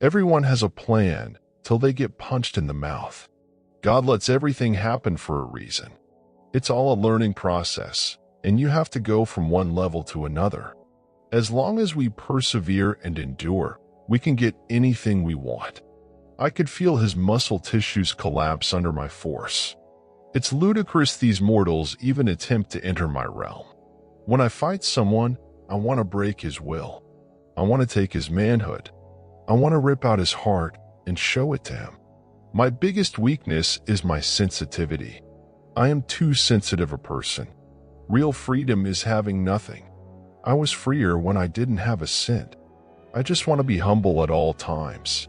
Everyone has a plan till they get punched in the mouth. God lets everything happen for a reason. It's all a learning process, and you have to go from one level to another. As long as we persevere and endure, we can get anything we want. I could feel his muscle tissues collapse under my force. It's ludicrous these mortals even attempt to enter my realm. When I fight someone, I want to break his will. I want to take his manhood. I want to rip out his heart and show it to him. My biggest weakness is my sensitivity. I am too sensitive a person. Real freedom is having nothing. I was freer when I didn't have a cent. I just want to be humble at all times.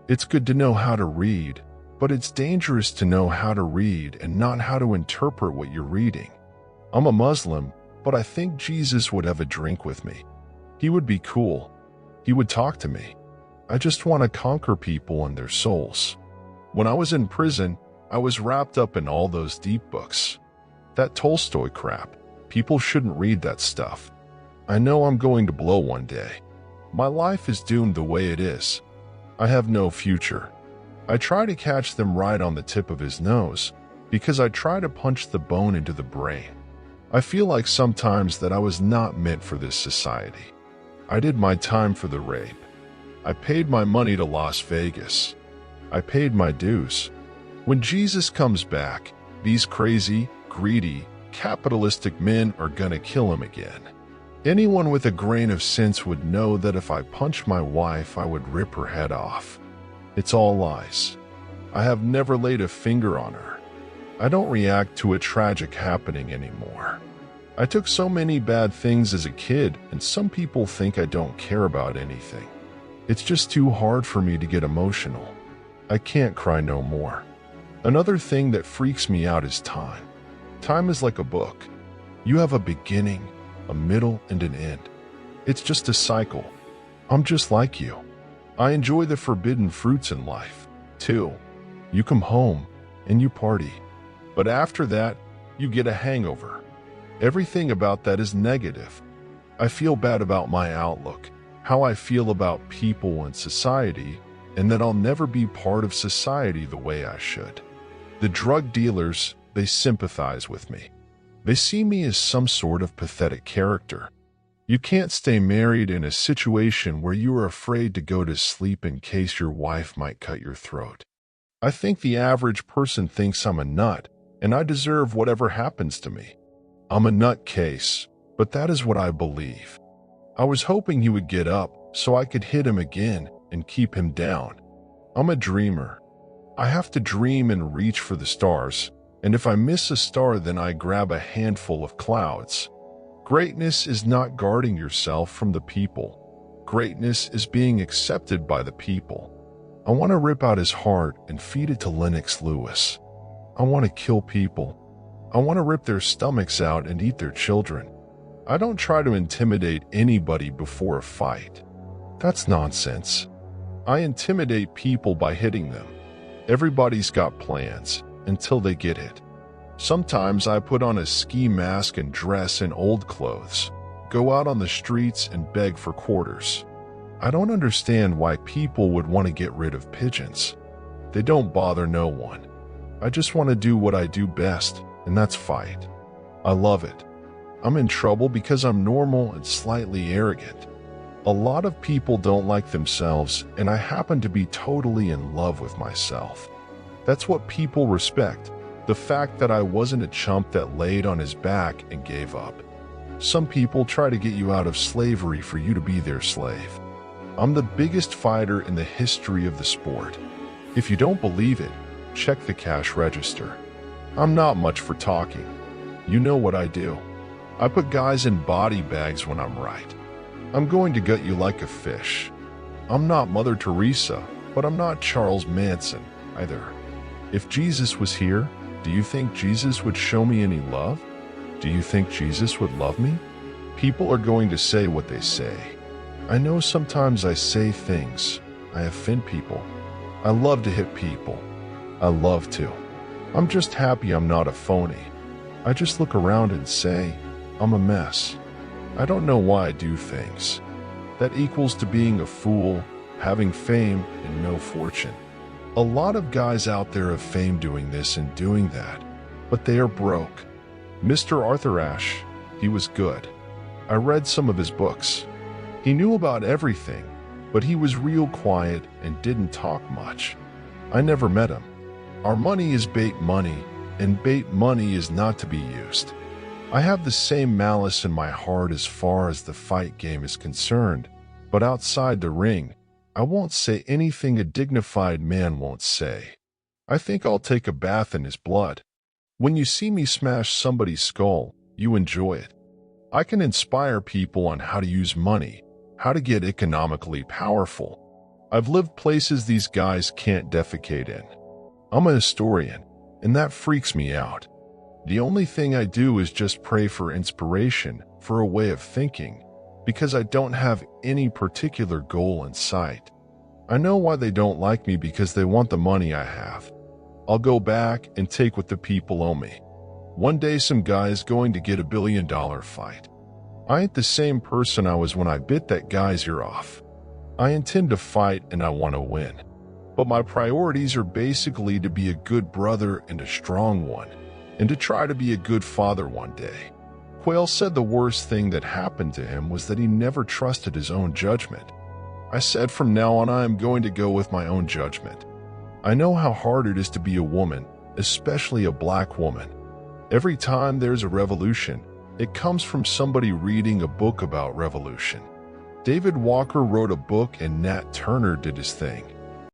It's good to know how to read, but it's dangerous to know how to read and not how to interpret what you're reading. I'm a Muslim, but I think Jesus would have a drink with me. He would be cool. He would talk to me. I just want to conquer people and their souls. When I was in prison, I was wrapped up in all those deep books. That Tolstoy crap. People shouldn't read that stuff. I know I'm going to blow one day. My life is doomed the way it is. I have no future. I try to catch them right on the tip of his nose because I try to punch the bone into the brain. I feel like sometimes that I was not meant for this society. I did my time for the rape. I paid my money to Las Vegas. I paid my dues. When Jesus comes back, these crazy, greedy, capitalistic men are gonna kill him again. Anyone with a grain of sense would know that if I punched my wife, I would rip her head off. It's all lies. I have never laid a finger on her. I don't react to a tragic happening anymore. I took so many bad things as a kid, and some people think I don't care about anything. It's just too hard for me to get emotional. I can't cry no more. Another thing that freaks me out is time. Time is like a book. You have a beginning, a middle, and an end. It's just a cycle. I'm just like you. I enjoy the forbidden fruits in life, too. You come home and you party. But after that, you get a hangover. Everything about that is negative. I feel bad about my outlook, how I feel about people and society, and that I'll never be part of society the way I should. The drug dealers, they sympathize with me. They see me as some sort of pathetic character. You can't stay married in a situation where you are afraid to go to sleep in case your wife might cut your throat. I think the average person thinks I'm a nut, and I deserve whatever happens to me. I'm a nutcase, but that is what I believe. I was hoping he would get up so I could hit him again and keep him down. I'm a dreamer. I have to dream and reach for the stars, and if I miss a star, then I grab a handful of clouds. Greatness is not guarding yourself from the people. Greatness is being accepted by the people. I want to rip out his heart and feed it to Lennox Lewis. I want to kill people. I want to rip their stomachs out and eat their children. I don't try to intimidate anybody before a fight. That's nonsense. I intimidate people by hitting them. Everybody's got plans until they get hit. Sometimes I put on a ski mask and dress in old clothes, go out on the streets and beg for quarters. I don't understand why people would want to get rid of pigeons. They don't bother no one. I just want to do what I do best, and that's fight. I love it. I'm in trouble because I'm normal and slightly arrogant. A lot of people don't like themselves, and I happen to be totally in love with myself. That's what people respect, the fact that I wasn't a chump that laid on his back and gave up. Some people try to get you out of slavery for you to be their slave. I'm the biggest fighter in the history of the sport. If you don't believe it, check the cash register. I'm not much for talking. You know what I do. I put guys in body bags when I'm right. I'm going to gut you like a fish. I'm not Mother Teresa, but I'm not Charles Manson either. If Jesus was here, do you think Jesus would show me any love? Do you think Jesus would love me? People are going to say what they say. I know sometimes I say things. I offend people. I love to hit people. I love to. I'm just happy I'm not a phony. I just look around and say, I'm a mess. I don't know why I do things. That equals to being a fool, having fame and no fortune. A lot of guys out there have fame doing this and doing that, but they are broke. Mr. Arthur Ashe, he was good. I read some of his books. He knew about everything, but he was real quiet and didn't talk much. I never met him. Our money is bait money, and bait money is not to be used. I have the same malice in my heart as far as the fight game is concerned, but outside the ring, I won't say anything a dignified man won't say. I think I'll take a bath in his blood. When you see me smash somebody's skull, you enjoy it. I can inspire people on how to use money, how to get economically powerful. I've lived places these guys can't defecate in. I'm a historian, and that freaks me out. The only thing I do is just pray for inspiration, for a way of thinking, because I don't have any particular goal in sight. I know why they don't like me, because they want the money I have. I'll go back and take what the people owe me. One day some guy is going to get $1 billion fight. I ain't the same person I was when I bit that guy's ear off. I intend to fight and I want to win. But my priorities are basically to be a good brother and a strong one, and to try to be a good father one day. Quayle said the worst thing that happened to him was that he never trusted his own judgment. I said from now on I am going to go with my own judgment. I know how hard it is to be a woman, especially a black woman. Every time there's a revolution, it comes from somebody reading a book about revolution. David Walker wrote a book and Nat Turner did his thing.